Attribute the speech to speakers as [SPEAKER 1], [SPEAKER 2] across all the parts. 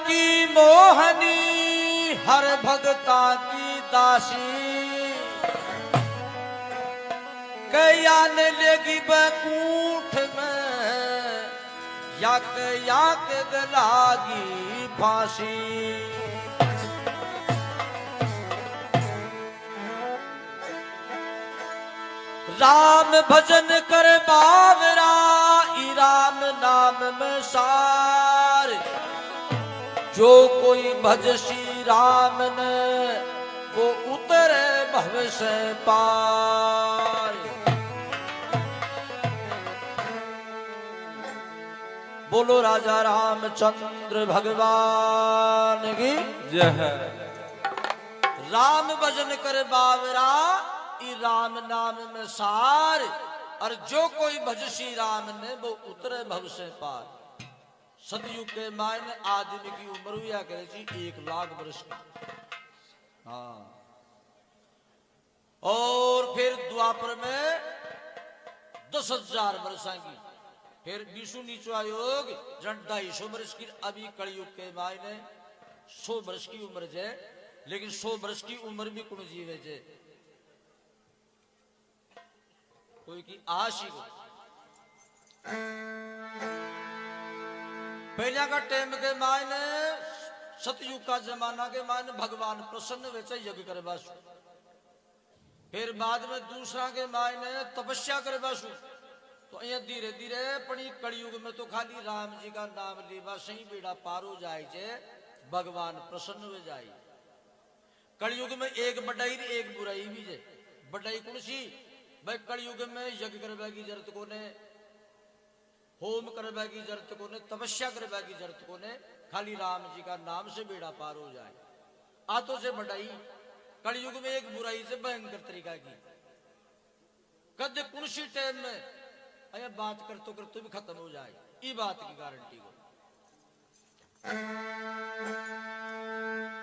[SPEAKER 1] की मोहनी हर भगता की दासी कया ने लेगी बैकुंठ में याक याक गलागी फांसी। राम भजन कर बावरा ई राम नाम में सार जो कोई भज श्री राम ने वो उतरे भव से पार। बोलो राजा रामचंद्र भगवान की जय। राम भजन कर बावरा ई राम नाम में सार और जो कोई भज श्री राम ने वो उतरे भव से पार। सतयुग के मायने आदमी की उम्र हुआ करे जी 1 लाख वर्ष की। हाँ, और फिर द्वापर में 10,000 वर्ष की, फिर विष्णु नीचो आयोग जन 250 वर्ष की। अभी कलयुग के मायने 100 वर्ष की उम्र है, लेकिन 100 वर्ष की उम्र भी कौन जीवे जे कोई की आशी को। पहले का टाइम के मायने सतयुग का जमाना के मायने भगवान प्रसन्न वैसे यज्ञ करे बासु। फिर बाद में दूसरा के मायने तपस्या करे बासु। तो ये धीरे धीरे पड़ी कलयुग में तो खाली राम जी का नाम लेवा सही बेड़ा पार हो जाए जे भगवान प्रसन्न हो जाए। कलयुग में एक बढ़ाई एक बुराई भी है। बढ़ाई कौन सी भाई? कलयुग में यज्ञ करवा की जरूरत को ने, होम करवा की जरूरत को ने, तपस्या करवा की जरूरत को ने, खाली राम जी का नाम से बेड़ा पार हो जाए। आतों से बढ़ाई कलयुग में एक बुराई से भयंकर तरीका की। कद कुर्सी टाइम में अरे बात कर तो भी खत्म हो जाए, ये बात की गारंटी को।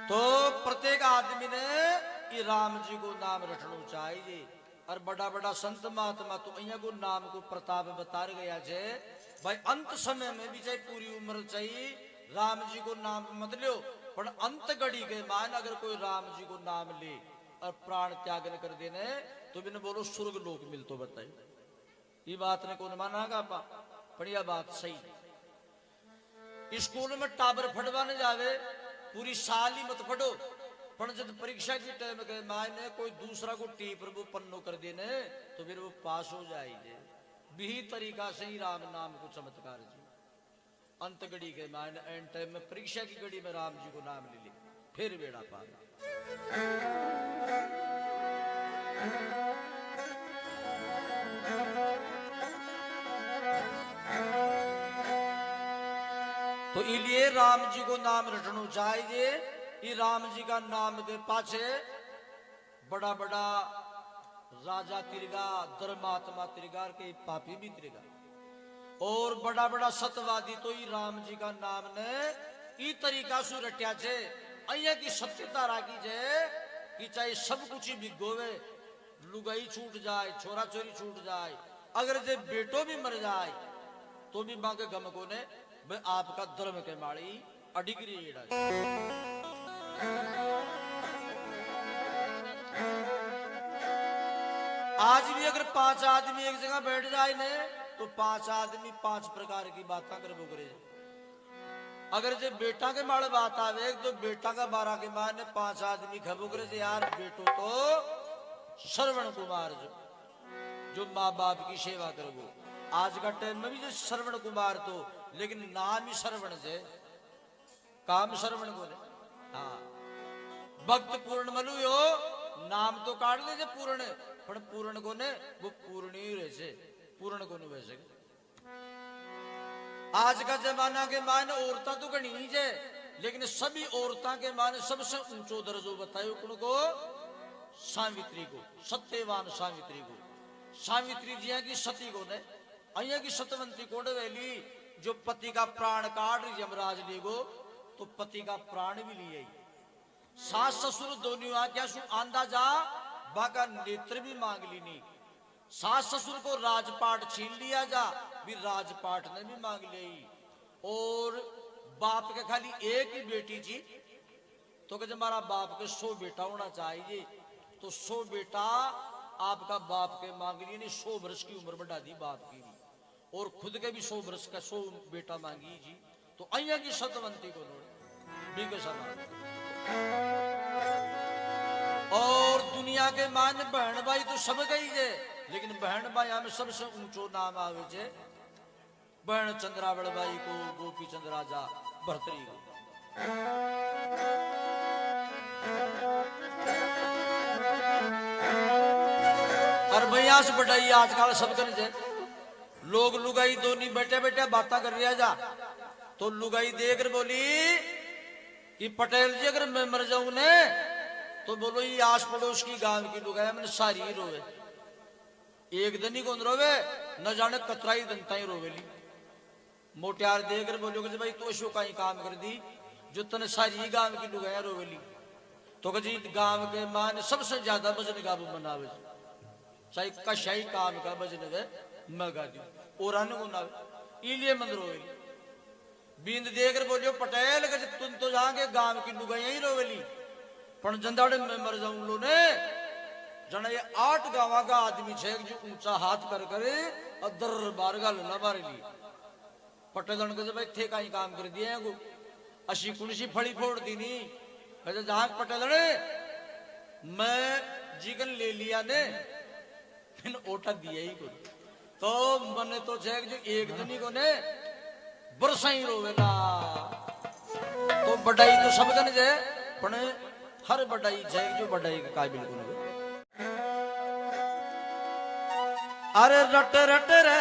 [SPEAKER 1] तो प्रत्येक आदमी ने ये राम जी को नाम रटना चाहिए। और बड़ा बड़ा संत महात्मा तो अहिया को नाम को प्रताप बता गया है भाई। अंत समय में भी चाहे पूरी उम्र चाहिए राम जी को नाम मत लो, पर अंत घड़ी के मान अगर कोई राम जी को नाम ले और प्राण त्यागन कर देने तो भी न बोलो स्वर्ग लोक मिल तो बताइए। ये बात ने कौन मानागा? बढ़िया बात सही। स्कूल में टाबर फटवाने जावे पूरी साल ही मत फटो, पर जब परीक्षा की टाइम के मायने कोई दूसरा को टीपर वो पन्नो कर देने तो फिर वो पास हो जाएंगे। भी तरीका से ही राम नाम को चमत्कार जी। अंत घड़ी के मायने एंड टाइम में परीक्षा की घड़ी में राम जी को नाम ले ले फिर बेड़ा पार। तो इसलिए राम जी को नाम रटना चाहिए। ये राम जी का नाम के पाछे बड़ा बड़ा राजा तिरगा, धर्मात्मा तिरगा के पापी भी तिरगा, और बड़ा बड़ा सत्यवादी तो ये राम जी का नाम ने ई तरीका से रटिया छे। अहिया की सत्यता राखी जे कि चाहे सब कुछ ही भिगोवे, लुगाई छूट जाए, छोरा छोरी छूट जाए, अगर जे बेटो भी मर जाए तो भी मांगे गम को ने भाई आपका धर्म के माड़ी अडिग्री। आज भी अगर 5 आदमी एक जगह बैठ जाए ने तो 5 आदमी 5 प्रकार की बातें करबो करे। अगर जे बेटा के माड़े बात आवे तो बेटा का 12 के माने 5 आदमी खबो करे यार बेटो तो श्रवण कुमार जो माँ बाप की सेवा करबो। आज का टाइम में भी जो श्रवण कुमार तो लेकिन नाम ही श्रवण से काम श्रवण को। हाँ, भक्त पूर्ण मलु यो नाम तो काट ले पूर्ण, पर पूर्ण को ने वो पूर्ण ही रहे, पूर्ण को नहीं वैसे। आज का जमाना के माने औरता तो गणी ही है, लेकिन सभी औरता के माने सबसे ऊंचो दर्जो बतायो उनको सावित्री को, सत्यवान सावित्री को। सावित्री जी की सती को ने अहिया की सतवंती को वेली जो पति का प्राण काट रही यमराज लेगो तो पति का प्राण भी लिए। सास ससुर दोनों आज्ञा सु आंदा जा बाका नेत्र भी मांग ली नहीं। सास ससुर को राजपाट छीन लिया जा भी राजपाट ने भी मांग ली। और बाप के खाली एक ही बेटी थी, तो जब हमारा बाप के 100 बेटा होना चाहिए, तो 100 बेटा आपका बाप के मांग लिए, नहीं 100 वर्ष की उम्र बढ़ा दी बाप की भी, और खुद के भी 100 वर्ष का 100 बेटा मांगी जी, तो अया की सतवंती को और दुनिया के मान बहन भाई तो सब गई है, लेकिन बहन भाई में सबसे ऊंचो नाम आवे छे बहन चंद्रावड़ बाई को, गोपी चंद्र राजा भरतरी को। और भैया से बढ़ाई आजकल सब कर जे लोग लुगाई दोनी बैठे बैठे बातें कर रहा जा, तो लुगाई देख कर बोली कि पटेल जी अगर मैं मर जाऊं ने तो बोलो ये आस पड़ोस की गांव की लुगाई मैंने सारी ही रोवे, एक दिन ही कौन रोवे न जाने कतराई दंता ही रोवेली। मोटियार देकर बोलोगे भाई तो शो का ही काम कर दी जो तने सारी गांव की लुगाया रोवेली, तो कजी गांव के मान सबसे ज्यादा भजन गाबू मनावे, चाहे कशाई काम का भजन वे मगा दी और इलिए मन रोवेली। बींद देकर बोलियो पटेल कज तुम तो जाके गांव की लुगाया ही रोवेली, पर जंदाड़े में मर जाऊं लो ने जना ये 8 गांव का आदमी छे जो ऊंचा हाथ कर करे और दरबार गाल ना मारे ली। पटेल के भाई थे का ही काम कर दिए हैं, अशी कुणसी फड़ी फोड़ दी नहीं, कहते जहां पटेल ने मैं जीगन ले लिया ने फिर ओटा दिया ही को, तो मने तो छे जो एक दिन ही को ने बरसा ही रोवेला। तो बढ़ाई तो सब कन जे पण हर बढ़ाई छे जो बढ़ाई के काबिल को नहीं। अरे रट रट रे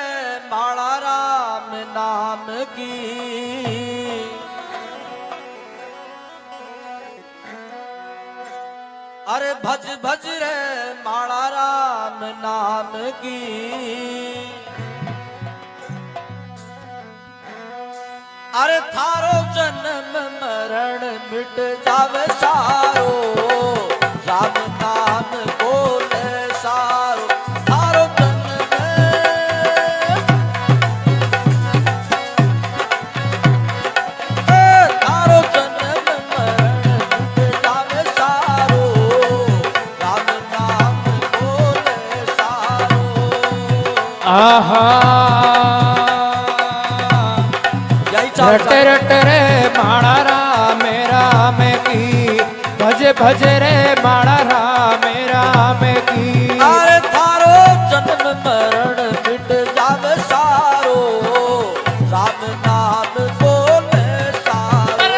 [SPEAKER 1] माला राम नाम की, अरे भज भज रे माला राम नाम की, अरे थारो जन्म मरण मिट जावे सारो, राम नाम बोले सारो, थारो
[SPEAKER 2] रट रट रे माला राम राम की, भज भज रे माला राम राम की।
[SPEAKER 1] अरे थारो जन्म मरण मिट जावे सारो, राम नाम बोले सारो।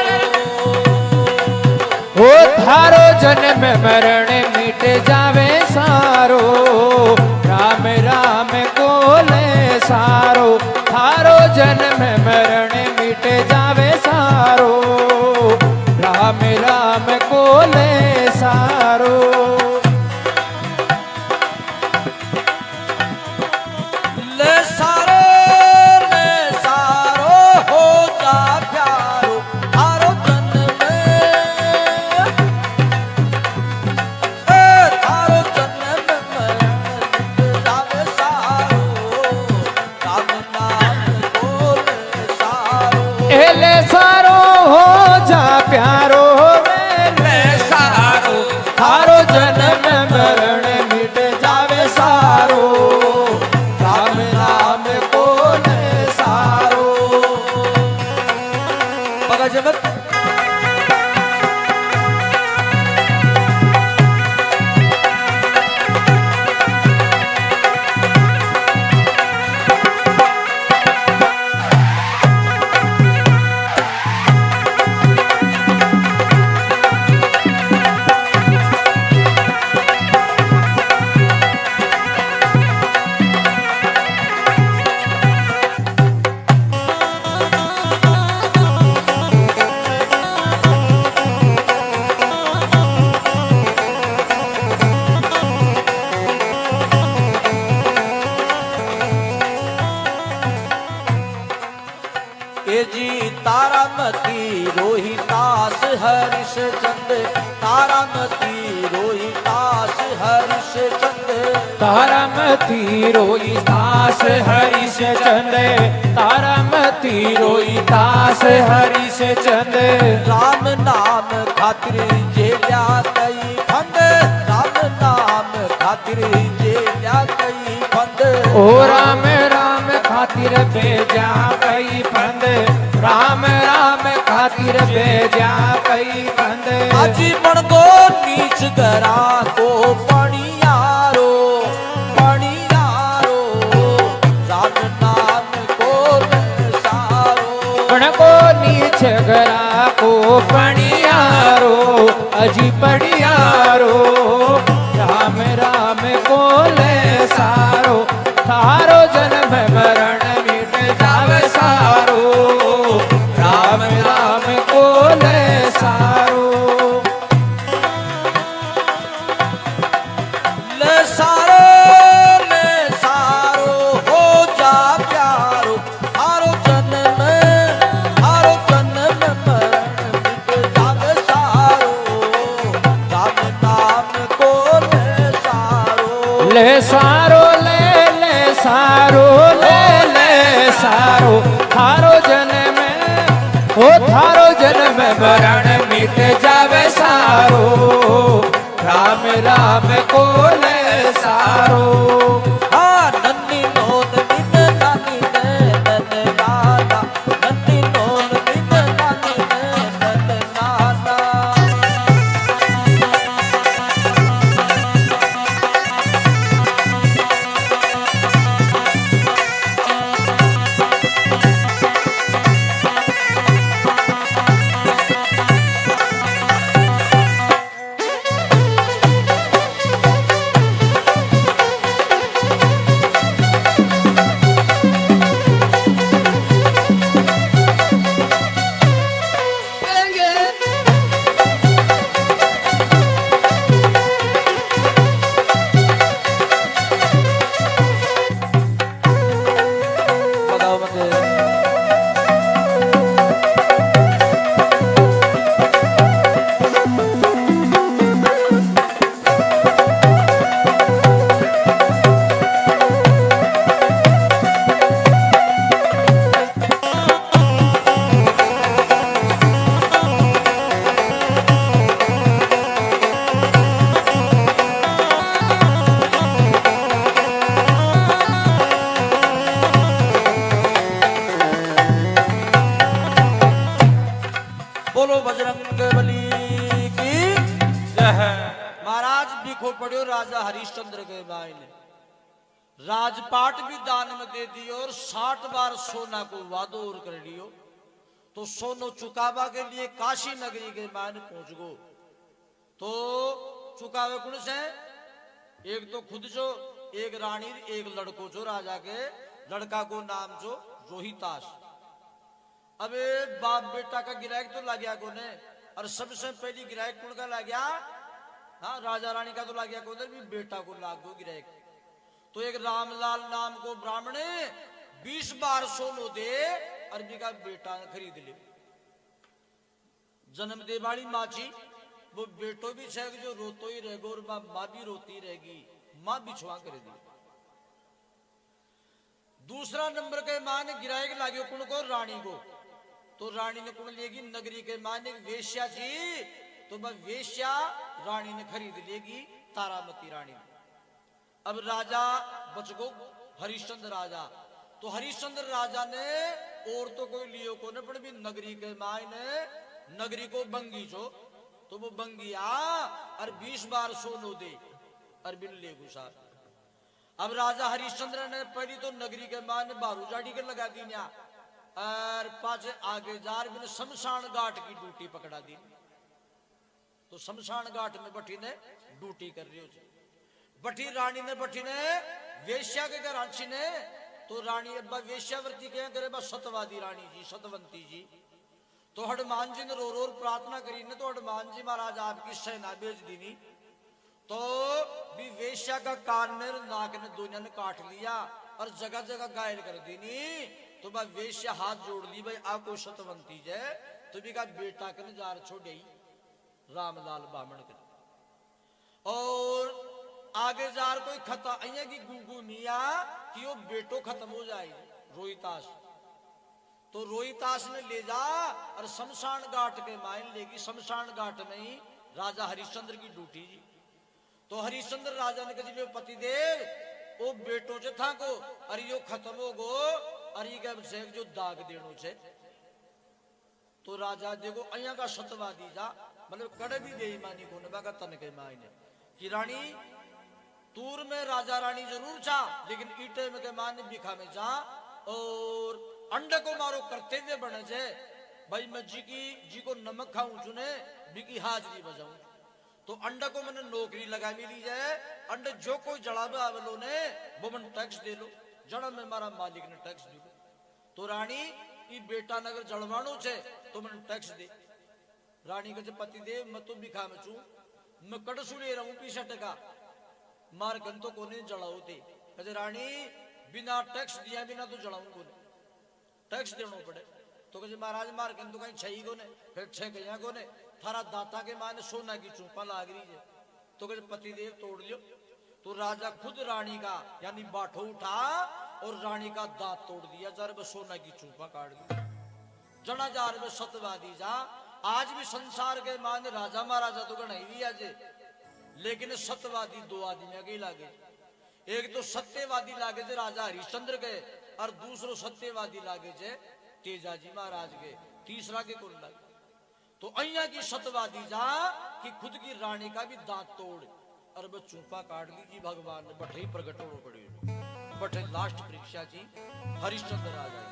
[SPEAKER 2] ओ थारो जन्म मरण मिट जावे सारो, राम राम बोले सारो, थारो जन्म मरण मिट जावे सारो, राम राम बोले सारो।
[SPEAKER 1] ले सारो हो जा प्यारो, थारो जन्म थारो जन्म मरण जावे सारो, राम नाम बोले सारो।
[SPEAKER 2] ले सारो हो जा प्यारो, ले सारो थारो जन्म मरण मिट जावे सारो, राम राम बोले सारो।
[SPEAKER 1] जगत तारामती रोहितास हरिश चंद, तारामती रोहितास हरिश चंद।
[SPEAKER 2] तारामती रोई दास हरीश चंदे, तारामती रोई दास हरीश चंदे।
[SPEAKER 1] राम नाम खातिर जेल्या कई फंद, राम नाम खातिर जेल्या कई फंद।
[SPEAKER 2] ओ राम राम खातिर भेजा कई फंद, राम राम खातिर भेजा कई फंद।
[SPEAKER 1] अजी मन को नीच गरा को पणियारो, पणियारो राम नाम को सारो।
[SPEAKER 2] पण को नीच गरा को पणियारो, अजी पणियारो राम राम को ले सारो। थारो जन्म मरण मिट जावे सारो, राम राम को ले सारो।
[SPEAKER 1] ले सारो, ले सारो हो जा प्यारो। हारो जन्म, हारो जन्म मरण मिट जावे सारो, राम नाम को ले सारो।
[SPEAKER 2] ले सारो ले सारो ले सारो। थारो जन्म ओ थारो जन्म मरण मिट जावे सारो, राम राम को ले सारो।
[SPEAKER 1] हाँ नन्नी नोन बिन नानी ने नन नाना, नन्नी नोन बिन नानी ने नन नाना। बताओ मते बोलो बजरंग बली की महाराज बिखो पड़ो राजा हरिश्चंद्र के भाई ने राजपाट भी दान में दे दियो और 60 बार सोना को वादो और कर लियो। तो सोनो चुकावा के लिए काशी नगरी के मान पहुंच गो। तो चुकावे कौन से? एक तो खुद जो, एक रानी, एक लड़को जो राजा के, लड़का को नाम जो रोहितास। अबे बाप बेटा का गिरायक तो लग गया कोने, और सबसे पहली गिरायक कौन का लग गया? हाँ राजा रानी का तो लग गया कोने, भी बेटा को लाग दो गिरायक। तो एक रामलाल नाम को ब्राह्मण 20 बार सोनो दे अरबी का बेटा खरीद ले। जन्म दे वाली माची वो बेटो भी छे जो रोतो ही रहेगा और माँ भी रोती रहेगी, माँ बिछुआ कर दी। दूसरा नंबर के मां ने गिरायक लाग्यो कुण को? रानी को। तो रानी ने कुण लेगी? नगरी के मां ने वेश्या जी, तो वह वेश्या रानी ने खरीद लेगी, तारामती रानी। अब राजा बच गो हरिश्चंद्र राजा। तो हरिश्चंद्र राजा ने और तो कोई लियो को न, पर भी नगरी के माय ने नगरी को बंगी जो, तो वो बंगी और 20 बार सोनो दे और बिन ले गुसार। अब राजा हरिश्चंद्र ने पहली तो नगरी के मां ने बारू जाड़ी के लगा दी न्या, और पाछे आगे जार बिन शमशान घाट की ड्यूटी पकड़ा दी। तो शमशान घाट में बठी ने ड्यूटी कर रही हो जी। बठी रानी ने, बठी ने वेश्या के घर आंची ने, तो रानी अब्बा वेश्यावर्ती क्या करे? बस सतवादी रानी जी, सतवंती जी। तो हनुमान जी ने रो रो प्रार्थना करी ने, तो हनुमान जी महाराज आपकी सेना भेज दी नी। तो भी वेश्या का कान ने नाक ने दोनों ने काट लिया और जगह जगह घायल कर दी नी। तो वह वेश्या हाथ जोड़ ली, भाई आपको सतवंती जय, तो भी का बेटा के जार छोड़ रामलाल बामण कर। और आगे जार कोई खता अइया की गुगू मिया कि वो बेटो खत्म हो जाए रोहितास। तो रोहितास ने ले जा और शमशान घाट के मायन लेगी। शमशान घाट में ही राजा हरिश्चंद्र की ड्यूटी जी। तो हरिश्चंद्र राजा ने कहा पतिदेव वो बेटो से था को अरे यो खत्म हो गो अरे के जो दाग देनो छे। तो राजा देखो अया का सतवादी जा मतलब कड़े भी दे मानी को नबा तन के मायने कि रानी तूर में राजा रानी जरूर जा लेकिन ईटे में के माने बिखा में जा और अंडे को मारो करते हुए बने जे भाई मैं जी को नमक खाऊं चुने बिकी हाजरी बजाऊं। तो अंडे को मैंने नौकरी लगा मिली जाए अंडे जो कोई जड़ावे आवेलो ने वो मन टैक्स दे लो जड़ा में मारा मालिक ने टैक्स दे लो। तो रानी ई बेटा नगर जलवाणो छे तो मैंने टैक्स दे। रानी के पति देव मैं तो बिखा में छू मैं कड़सू ले रहूं 65 मार गंतो को नहीं जड़ाओ थे। कहे रानी बिना टैक्स दिया बिना तो जड़ाऊं को टैक्स देना पड़े। तो कहे महाराज मार गंतो कहीं छही को ने फिर 6 गया को ने थारा दाता के माने सोना की चूपा लाग रही है। तो कहे पति देव तोड़ लियो। तो राजा खुद रानी का यानी बाठो उठा और रानी का दांत तोड़ दिया जार में सोना की चूपा काट दी जना जार में सतवादी जा। आज भी संसार के माने राजा महाराजा तो गणाई भी आज लेकिन सत्यवादी 2 आदमी आगे लागे। एक तो सत्यवादी लागे थे राजा हरिश्चंद्र के और दूसरो सत्यवादी लागे थे तेजाजी महाराज के तीसरा के कौन लागे। तो अइया की सत्यवादी जा कि खुद की रानी का भी दांत तोड़ और वो चूपा काट ली जी भगवान ने बठे प्रगट हो पड़े बठे लास्ट परीक्षा जी हरिश्चंद्र राजा।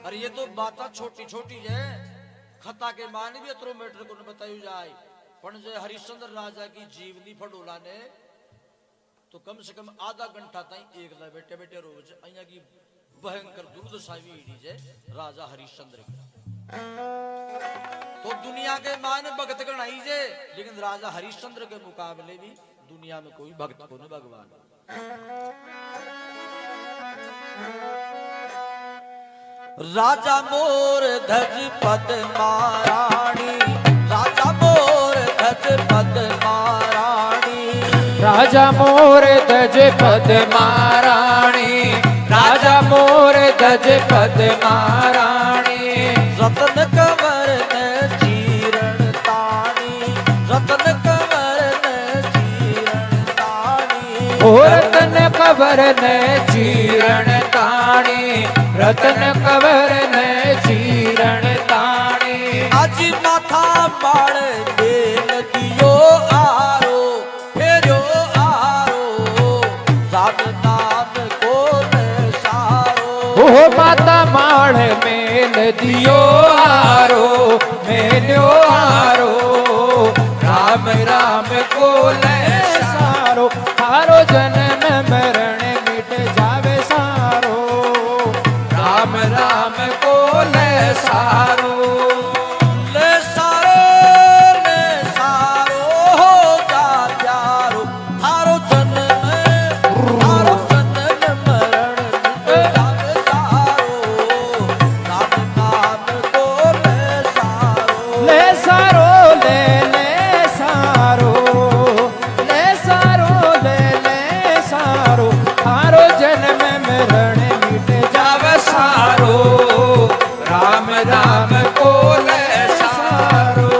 [SPEAKER 1] अरे ये तो बात छोटी छोटी है खता के माने भी अतरो मैटर को बतायु जाए पण जे हरिश्चंद्र राजा की जीवनी फडोला ने तो कम से कम आधा घंटा तक एक ला बैठे बैठे रोज अइया की भयंकर दुर्दशा भी जे राजा हरिश्चंद्र की। तो दुनिया के माने भगत गणाई जे लेकिन राजा हरिश्चंद्र के मुकाबले भी दुनिया में कोई भक्त को नहीं भगवान। राजा मोर धज पद महारानी राजा मोर धज पद महारानी
[SPEAKER 2] राजा मोर धज पद महारानी राजा मोर धज पद महारानी
[SPEAKER 1] रतन कंवर ने चीरण तानी रतन कंवर ने चीरण तानी
[SPEAKER 2] रतन कंवर ने चीरण तानी रतन कंवर ने चीरण तानी।
[SPEAKER 1] आज माथा माड़ बेल दियो आरो फेरो आरो राम नाम को सारो
[SPEAKER 2] ओ माता माड़ मेल दियो आरो मेलो आरो राम राम को ले सारो हारो जन्म मरण मिट जावे सारो राम राम को ले सारो
[SPEAKER 1] हो जा प्यारो थारो जन्म मरण मिट जावे सारो राम नाम को
[SPEAKER 2] ले सारो ले सारो ले सारो ले सारो हारो जन्म मरण मिट जावे सारो राम राम को ले सारो।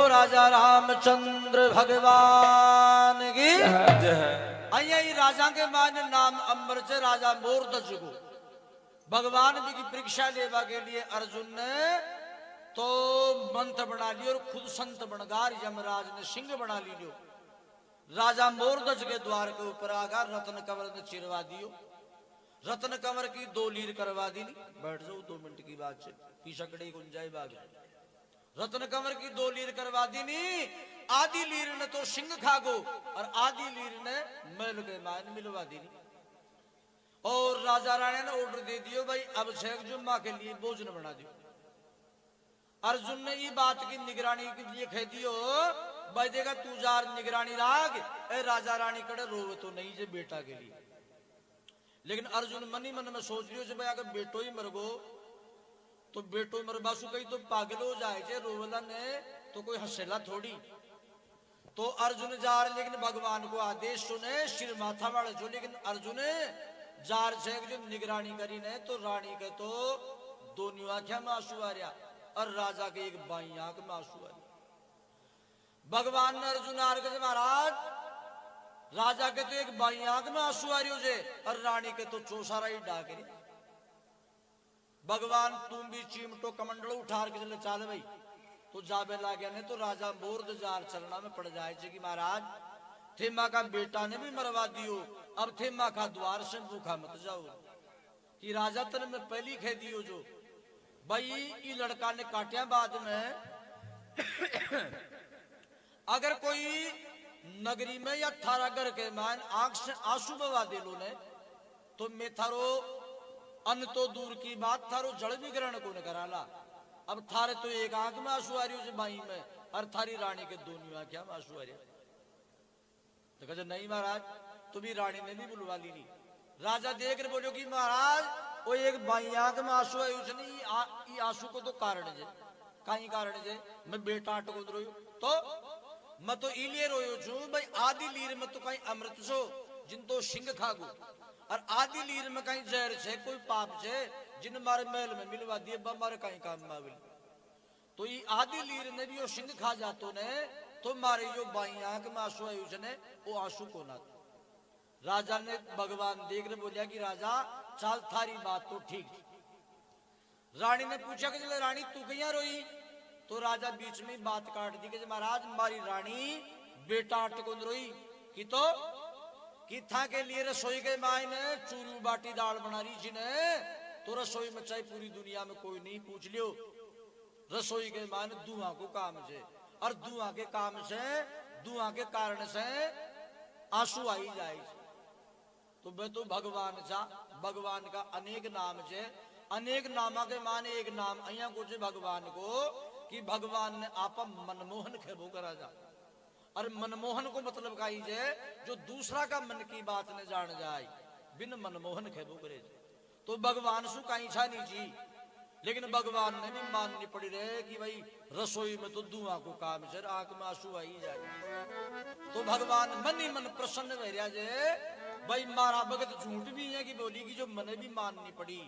[SPEAKER 1] राजा रामचंद्र भगवान की अया ही राजा के मान नाम अंबर से राजा मोरध्वज को भगवान भी की परीक्षा लेवा के लिए अर्जुन ने तो मंत्र बना लियो और खुद संत बनगार यमराज ने सिंह बना लियो। राजा मोरध्वज के द्वार के ऊपर आगा रत्न कंवर ने चिरवा दियो। रत्न कंवर की 2 लीर करवा दी। बैठ जाओ 2 मिनट की बात से पीछकड़ी गुंजाई बाग। रत्न कंवर की 2 लीर करवा दी नी। आधी लीर ने तो सिंह खागो और आधी लीर ने मैल के मान मिलवा दी। और राजा राणा ने ऑर्डर दे दियो भाई अब शेख जुम्मा के लिए भोजन बना दियो। अर्जुन ने ये बात की निगरानी के लिए कह दियो भाई देगा तू जार निगरानी राग ए राजा रानी कड़े रोवे तो नहीं जे बेटा के लिए। लेकिन अर्जुन मन ही मन में सोच लियो भाई अगर बेटो ही मर गो तो बेटो मरबासु कहीं तो पागल हो जाए जे रोवला ने तो कोई हंसेला थोड़ी। तो अर्जुन जार लेकिन भगवान को आदेश सुने सिर माथा वाले जो। लेकिन अर्जुन जार से जो निगरानी करी ने तो रानी के तो 2 आंखों में आंसू आ रहा और राजा के एक बाई आंख में आंसू आ रहा। भगवान ने अर्जुन आर के महाराज राजा के तो एक बाई आंख में आंसू आ रही हो जे और रानी के तो चौसारा ही डाक रही। भगवान तुम भी चिमटो कमंडलो उठार के चले चाले भाई तो जाबे ला गया ने तो राजा मोरध्वज जार चरणा में पड़ जाए कि महाराज थेमा का बेटा ने भी मरवा दियो अब थेमा का द्वार से भूखा मत जाओ। कि राजा तन में पहली कह दियो जो भाई ये लड़का ने काटिया बाद में अगर कोई नगरी में या थारा घर के मान आंख से आंसू बवा दे लो ने तो मैं थारो अन्न तो दूर की बात थारो जड़ भी ग्रहण को न कराला। अब थारे तो एक आंख में आंसू आ रही हो बाई में और थारी रानी के 2 आंखों में आंसू आ रही। तो कहे नहीं महाराज तुम्हें रानी ने भी बुलवा ली। राजा देख रहे बोलो कि महाराज वो एक बाई आंख में आंसू है उसने ये आंसू को तो कारण जे कहीं कारण जे मैं बेटा अटको रोयो तो मैं तो इलिए रोयो छू भाई आधी लीर में तो कहीं अमृत छो जिन तो सिंह खागो और आधी लीर में कहीं जहर छे कोई पाप छे जिन मारे महल में मिलवा दिए मारे कहीं काम में। तो ये आधी लीर ने भी वो सिंह खा जातो ने तो मारे जो बाई आंख में आंसू है उसने वो आंसू को ना। राजा ने भगवान देख रहे बोलिया कि राजा चाल थारी बात तो ठीक। रानी ने पूछा कि चले रानी तू कहीं रोई तो राजा बीच में बात काट दी कि महाराज मारी रानी बेटा अटकुन रोई कि तो कि था के लिए रसोई के माए ने चूरू बाटी दाल बना रही जिन्हें तो रसोई में चाहे पूरी दुनिया में कोई नहीं पूछ लियो रसोई के माए ने धुआं को काम से और धुआं के काम से धुआं के कारण से आंसू आई जाए। तो मैं तो भगवान सा भगवान का अनेक नाम से अनेक नामा के माने एक नाम अया को भगवान को कि भगवान ने आपा मनमोहन खेबो करा जा। और मनमोहन को मतलब कही जे जो दूसरा का मन की बात ने जान जाए बिन मनमोहन खेबो करे। तो भगवान सु कहीं छा नहीं जी लेकिन भगवान ने भी माननी पड़ी रहे कि भाई रसोई में तो धुआं को काम से आंख में आंसू आई जाए। तो भगवान मन ही मन प्रसन्न रह रहा जे भाई मारा भगत झूठ भी है कि बोली कि जो मने भी माननी पड़ी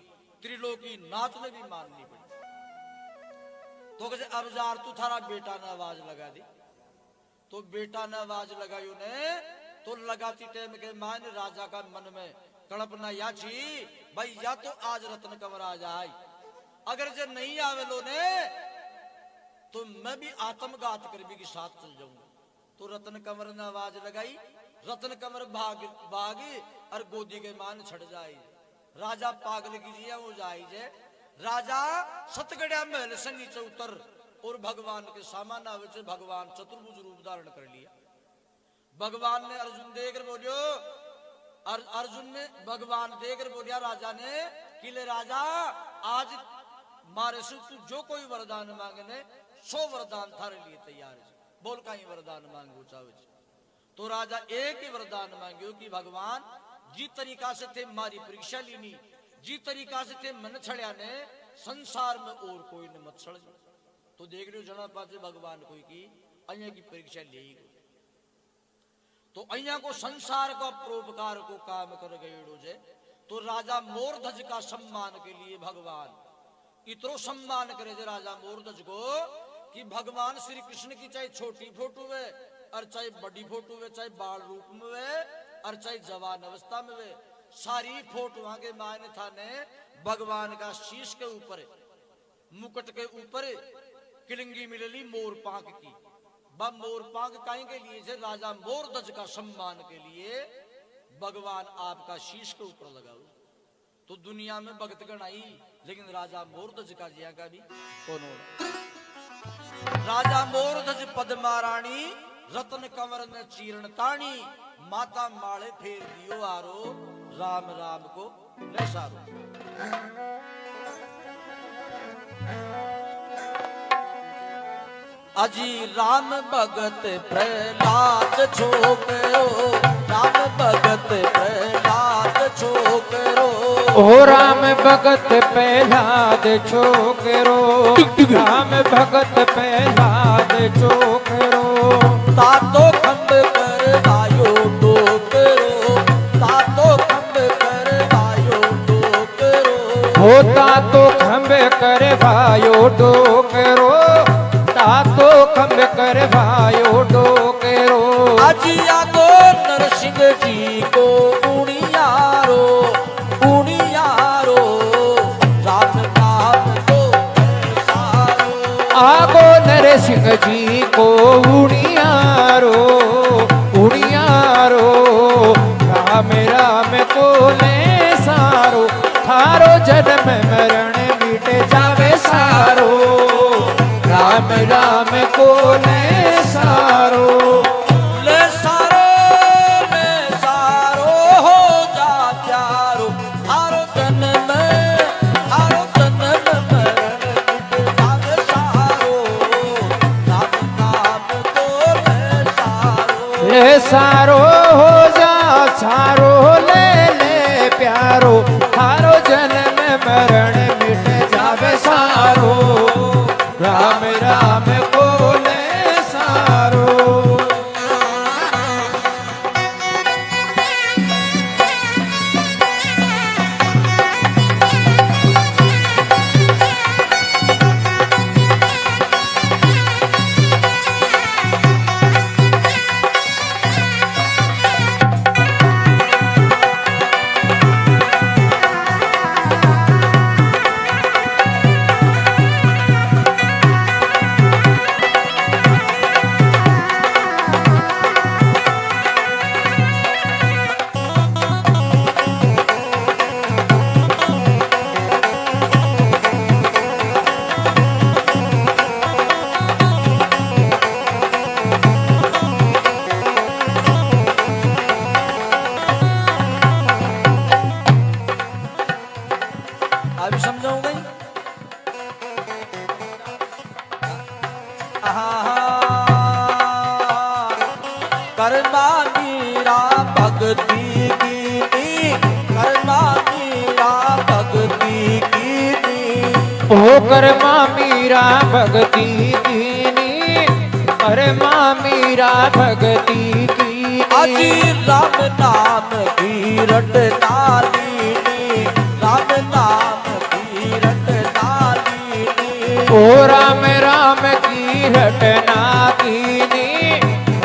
[SPEAKER 1] त्रिलोकी नाथ ने भी माननी पड़ी। तो कैसे अब जार तू थारा बेटा ने आवाज लगा दी तो बेटा ने आवाज लगाई ने तो लगाती टाइम के मान राजा का मन में कल्पना या छी भाई या तो आज रत्न कंवर आ जाए अगर जे नहीं आवे लो ने तो मैं भी आत्मघात कर भी के साथ चल जाऊंगा। तो रत्न कंवर ने आवाज लगाई रत्न कंवर भागी और गोदी के मान छड़ जाए। राजा पागल कीजिए वो जाए जे राजा सतगढ़िया महल से नीचे उतर और भगवान के सामान आवे से भगवान चतुर्भुज रूप धारण कर लिया। भगवान ने अर्जुन देकर बोलियो अर्जुन ने भगवान देकर बोलिया राजा ने कि ले राजा आज मारे से तू जो कोई वरदान मांगे ने 100 वरदान थारे लिए तैयार है बोल का ही वरदान मांगो चाहे। तो राजा एक ही वरदान मांगियो कि भगवान जिस तरीका से थे मारी परीक्षा लीनी जिस तरीका से थे मन छड़िया ने संसार में और कोई ने मत छड़। तो देख लो जना पासे भगवान कोई की अया की परीक्षा ले तो अया को संसार का परोपकार को काम कर गए। तो राजा मोरध्वज का सम्मान के लिए भगवान इतनो सम्मान करे जे राजा मोरध्वज को कि भगवान श्री कृष्ण की चाहे छोटी फोटो है और चाहे बड़ी फोटो है चाहे बाल रूप में है और चाहे जवान अवस्था में वे सारी फोटो के मायने था ने भगवान का शीश के ऊपर मुकुट के ऊपर किलिंगी मिलली मोर पांख की। वह मोर पांख काहे के लिए से राजा मोरध्वज का सम्मान के लिए भगवान आपका शीश के ऊपर लगाओ। तो दुनिया में भगत गण आई लेकिन राजा मोरध्वज का जिया का भी कौन हो। राजा मोरध्वज पद्मा रानी रत्न कंवर ने चीरण ताणी माता माले फेर दियो आरो राम राम को ले सारो। अजी राम भगत प्रहलाद छोकरो राम भगत प्रहलाद छोकरो
[SPEAKER 2] ओ राम भगत प्रहलाद छोकरो राम भगत प्रहलाद छोकरो
[SPEAKER 1] तातो खंड कर आयो डोकरो तातो खंड कर आयो डोकरो
[SPEAKER 2] होता तो खंभ कर भायो डोकरो तातो खंभ कर भायो डोकरो
[SPEAKER 1] अजिया को नरसिंह जी को उड़ियारो राम नाम को सारो
[SPEAKER 2] आगो नरसिंह जी को उड़ियारो राम राम को ले सारो थारो जन्म मरण मिट जावे सारो राम राम को ले सारो
[SPEAKER 1] हो जा प्यारो थारो जन्म मरण मिट जावे सारो राम नाम को
[SPEAKER 2] ले सारो हो जा सारो ले प्यारो थारो जन्म मरण मिट जावे सारो राम राम को ले सारो।
[SPEAKER 1] अभी समझाऊंगा कर्मा मीरा भक्ति की कर्मा मीरा भक्ति की
[SPEAKER 2] ओ कर्मा मीरा भक्ति कीनी कर्मा मीरा भक्ति की
[SPEAKER 1] अजी राम नाम की रटना लीनी राम नाम की रटना लीनी
[SPEAKER 2] ओ राम राम की रटना कीनी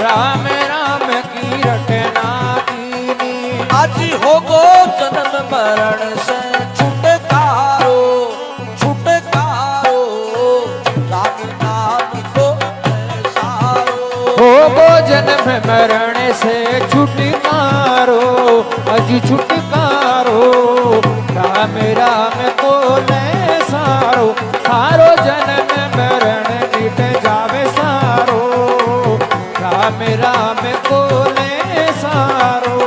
[SPEAKER 2] राम राम की रटना कीनी
[SPEAKER 1] अजी हो गो जन्म मरण से छुटकारो राम नाम को सारो
[SPEAKER 2] हो गो जन्म मरण से छुटकारो अजी छुटकारो राम राम को ले सारो थारो जन्म मरण मिट जावे सारो राम राम को ले सारो।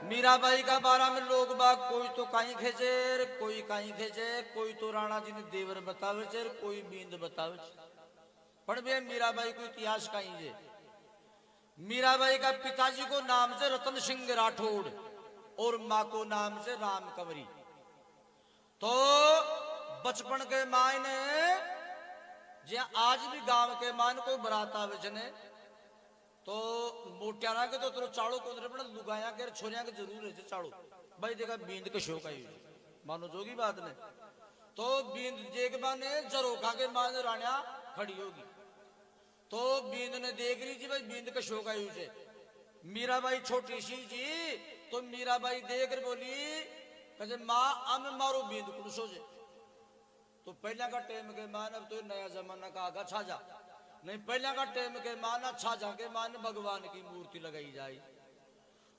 [SPEAKER 1] मीराबाई का बारा में लोग बाग कोई तो काई खेचे, कोई काई खेचे, कोई तो राणा जी ने देवर बतावे छे, कोई बींद बतावे छे। पण बे मीराबाई को इतिहास काई है। मीराबाई का पिताजी को नाम से रतन सिंह राठौड़ और माँ को नाम से राम कंवरी। तो बचपन के मायने जे आज भी गांव के मान को बरात आवे छने तो मोटियाना के तो तेरो चाड़ो को पण लुगाया के छोरिया के जरूर है चाड़ो भाई देखा बींद के शौक आई मानो जोगी बात ने। तो बींद जेक बाने जरोखा के मान राणिया खड़ी होगी तो बींद ने देख रही जी भाई बींद के शौक आई उसे। मीराबाई छोटी सी जी तो मीराबाई देख कर बोली कहे माँ अब मारो बींद कुड़सो जे। तो पहला का टाइम के मान अब तो नया जमाना का आगा छाजा नहीं, पहला का टाइम के मान छाजा के मान भगवान की मूर्ति लगाई जाए।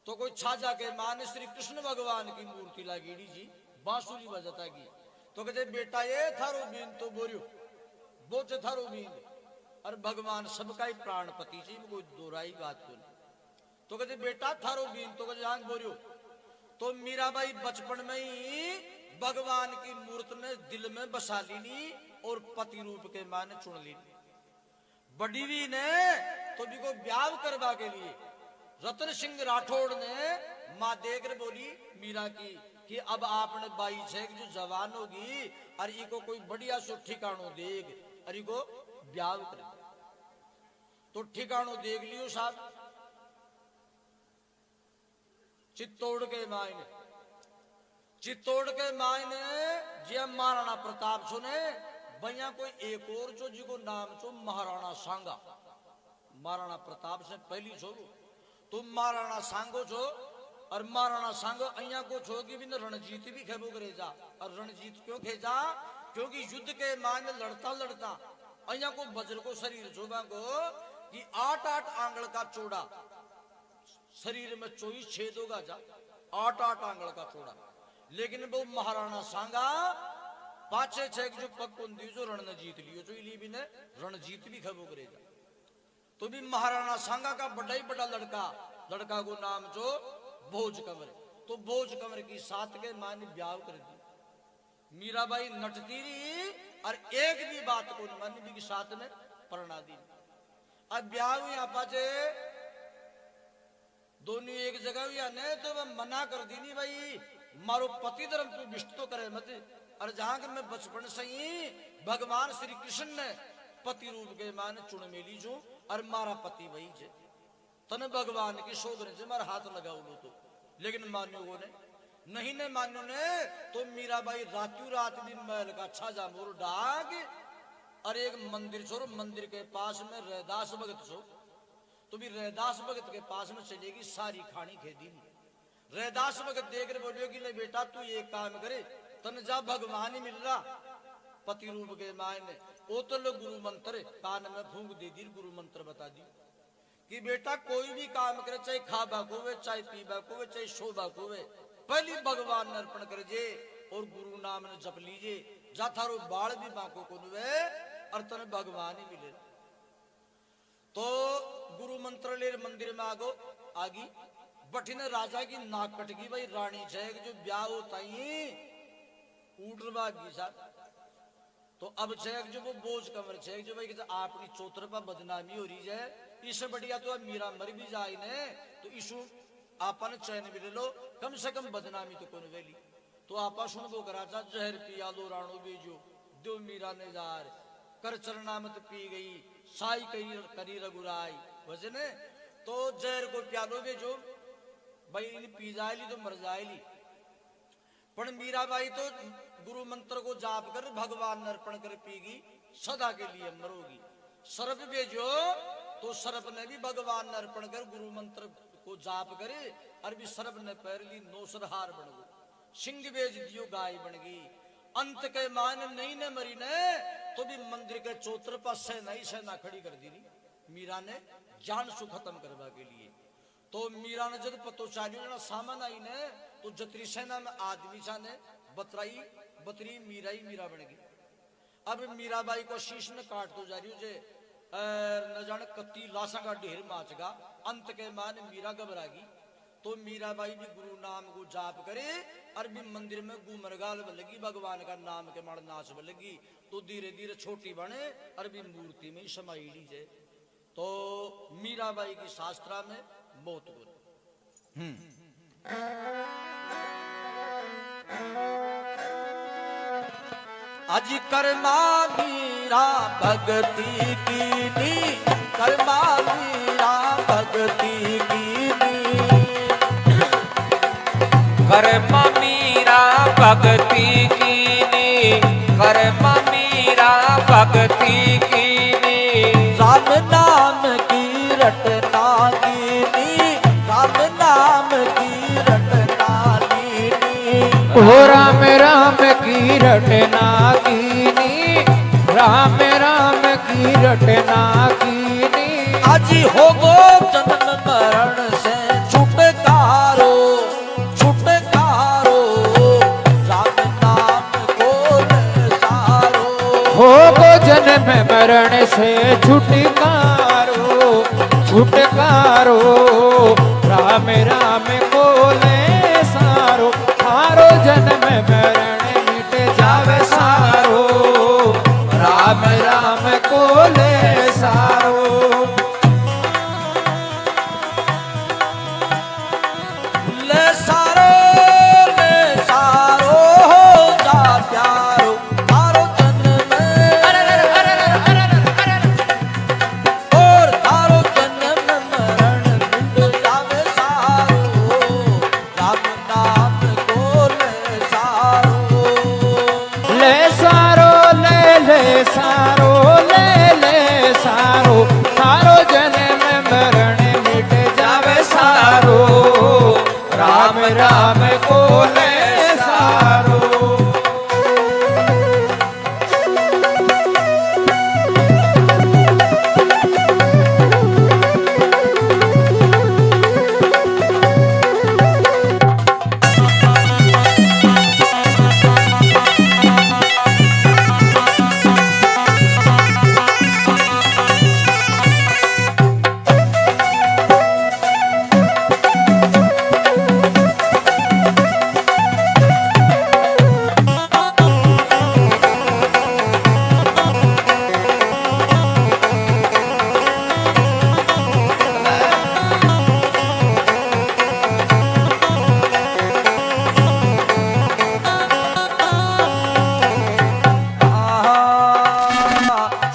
[SPEAKER 1] तो कोई छाजा के मान श्री कृष्ण भगवान की मूर्ति लगेड़ी जी बांसुरी बजता की। तो कहते बेटा ये थारो बीन तो बोरियो बोचे थारो बीन और भगवान सबका ही प्राणपति जी कोई दोराई बात को। तो कहते बेटा थारो बीन तो कहते आंख बोरियो। तो मीराबाई बचपन में ही भगवान की मूर्ति में दिल में बसा लीनी और पति रूप के मान चुन ली। बडीवी ने तो भी को ब्याह करवा के लिए रतन सिंह राठौड़ ने माँ देकर बोली मीरा की कि अब आपने बाई छे जो जवान होगी और इको कोई बढ़िया सो ठिकानो देग और इको ब्याह करे। तो ठिकानो देख लियो साहब चित्तौड़ के मायने। चित्तौड़ के मायने जे महाराणा प्रताप सुने भैया कोई एक और जो जिको नाम छो महाराणा सांगा। महाराणा प्रताप से पहली छो तो महाराणा सांगो छो और महाराणा सांगो अया को छो कि बिन रणजीत भी खेबो करे जा। और रणजीत क्यों खेजा क्योंकि युद्ध के मान लड़ता लड़ता अया को वज्र को शरीर छो को कि 8-8 आंगल का चौड़ा शरीर में 24 छेद होगा जा 8-8 आंगल का चौड़ा। लेकिन वो महाराणा सांगा पाछे छे जो पक्कों जो रण ने जीत लियो जो इली भी ने रण जीत भी खबो करेगा। तो भी महाराणा सांगा का बड़ा ही बड़ा लड़का को नाम जो भोज कंवर। तो भोज कंवर की साथ के मां ने ब्याह कर दी। मीराबाई नटती रही और एक भी बात को मन भी साथ में परणा दी। अब ब्याह हुई पाचे दोनों एक जगह हुई ने तो वह मना कर दी नहीं भाई मारो पति धर्म तू विष्ट तो करे मत। और जहां के मैं बचपन से ही भगवान श्री कृष्ण ने पति रूप के मान चुन मेली जो और मारा पति वही जे तने भगवान की शोधने से मारा हाथ लगाओ लो। तो लेकिन मान्यो को ने नहीं ने मान्यो ने तो मीराबाई रातों रात भी महल का छाजा मोर डाग और एक मंदिर छोरो मंदिर के पास में रैदास भगत छो। तो भी रैदास भगत के पास में चलेगी सारी खानी खेदी। रैदास भगत देख रहे बोलियो कि ले बेटा तू एक काम करे तन जा भगवान ही मिल रहा पति रूप के मायने ओ तो लो गुरु मंत्र कान में फूंक दे दी गुरु मंत्र बता दी कि बेटा कोई भी काम करे चाहे खाबा को वे चाहे पीबा को वे चाहे शोभा को वे पहली भगवान अर्पण कर जे और गुरु नाम ने जप लीजिए जा थारो बाल भी बाको को वे और तने भगवान ही मिले। तो गुरु मंत्र ले मंदिर में आगी बठिने राजा की नाक कटगी भाई रानी छे जो ब्याह होता ही उड़वा साथ। तो अब छे जो वो बोझ कमर छे जो भाई आपनी चौतर पर बदनामी हो रही है इससे बढ़िया तो अब मीरा मर भी जाए ने तो इसु आपन चैन भी ले लो कम से कम बदनामी तो कौन वेली। तो आपा सुन वो करा चा जहर पिया लो राणो बेजो दो मीरा ने जार कर चरनामत पी गई साई करी रघुराई वजने। तो जहर को प्यालो बेजो भाई इन पी जाएली तो मर जाएली। पर मीराबाई तो गुरु मंत्र को जाप कर भगवान अर्पण कर पीगी सदा के लिए मरोगी। सर्प भेजो तो सर्प ने भी भगवान अर्पण कर गुरु मंत्र को जाप करे और भी सर्प ने पैर ली नौसरहार बन गो। सिंह भेज दियो गाय बन गई। अंत के मान नहीं ने मरी ने तो भी मंदिर के चौतर पर सेना खड़ी कर दी मीरा ने जान सु खत्म करवा के लिए। तो मीरा ने जब पतो चालियो सामान आई ने तो जत्री सेना में आदमी ने बतरी मीरा बन गई। अब मीराबाई को शीश में काट तो जा रही जे न जाने कत्ती लाशा का ढेर माचगा। अंत के मान मीरा घबरा गई तो मीराबाई भी गुरु नाम को जाप करे और भी मंदिर में गुमरगाल लगी भगवान का नाम के मार नाच लगी तो धीरे धीरे छोटी बने और भी मूर्ति में समाई लीजिए। तो मीराबाई की शास्त्रा में बहुत गुरु अज कर्मा मीरा भक्ति कीनी कर्मा मीरा भक्ति कीनी
[SPEAKER 2] कर्मा मीरा भक्ति कीनी कर्मा मीरा भक्ति कीनी
[SPEAKER 1] राम नाम की रटना कीनी राम नाम की रटना कीनी
[SPEAKER 2] ओ राम राम की रटना कीनी राम राम की रटना कीनी
[SPEAKER 1] आज होगो जन्म मरण से छुटकारो छुटकारो राम नाम को सारो
[SPEAKER 2] होगो जन्म मरण से छुटकारो छुटकारो राम राम को ले सारो हारो जन्म मरण मिट जावे सारो राम राम को ले सारो
[SPEAKER 1] ले सारो हो जा प्यारो तारो जन्म और तारो जन्म मरण मिट जावे सारो राम नाम को ले सारो
[SPEAKER 2] ले सारो ले सारो ले सारो सारो जन्म मरण मिट जावे सारो राम राम को ले सारो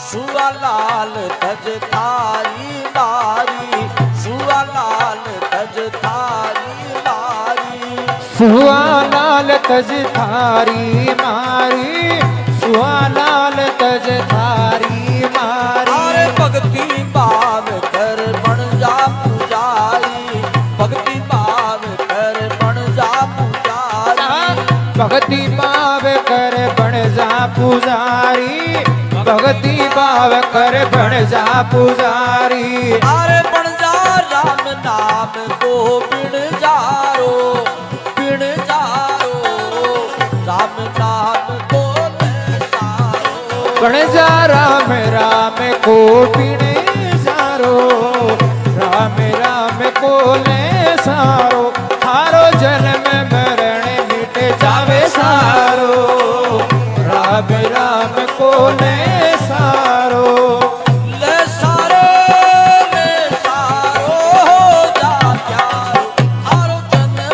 [SPEAKER 1] सुआ लाल तज थारी मारी सुआ लाल तज थारी मारी
[SPEAKER 2] सुहा लाल तज थारी मारी सुहा लाल तज थारी मारी
[SPEAKER 1] अरे भक्ति भाव कर बन जा पुजारी भक्ति भाव कर बन जा पुजारी
[SPEAKER 2] भक्ति भाव कर बन जा पुजारी भक्ति भाव कर बन जा पुजारी
[SPEAKER 1] अरे बन जा राम नाम को बिन जारो राम नाम को ले सारो
[SPEAKER 2] बन जा राम राम को पीने सारो राम राम को ले सारो हारो जन्म मरण मिट जावे सारो राम राम को ले सारो
[SPEAKER 1] ले सारो हो जा प्यारो हारो जन्म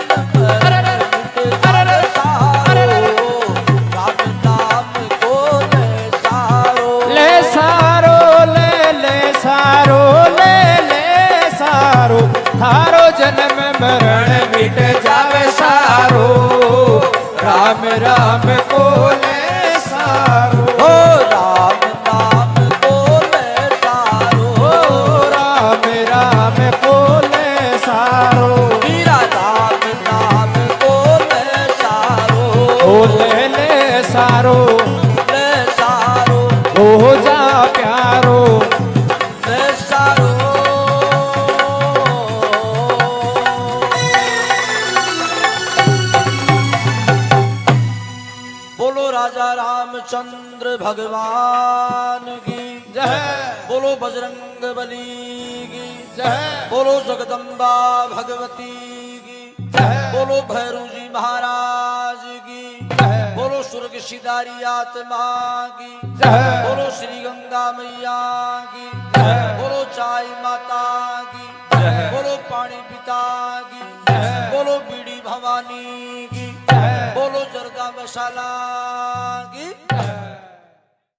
[SPEAKER 1] मरण मिट जावे सारो राम नाम को ले सारो
[SPEAKER 2] ले सारो ले सारो ले सारो हारो जन्म मरण मिट जावे सारो राम राम को ले सारो
[SPEAKER 1] हो राम नाम को ले सारो
[SPEAKER 2] ओ राम राम को ले सारो
[SPEAKER 1] मीरा राम नाम को ले सारो
[SPEAKER 2] ओ ले सारो
[SPEAKER 1] ले सारो
[SPEAKER 2] हो जा प्यारो
[SPEAKER 1] ले सारो बोलो राजा रामचंद्र भगवान की
[SPEAKER 2] जय
[SPEAKER 1] बोलो बजरंग बली की
[SPEAKER 2] जय
[SPEAKER 1] बोलो जगदम्बा भगवती की बोलो भैरू जी महाराज की, बोलो स्वर्ग सिधारी आत्मा की, बोलो श्री गंगा मैया की, बोलो चाय माता की, बोलो पानी पिता की, बोलो बीड़ी भवानी की, बोलो जरदा मसाला की।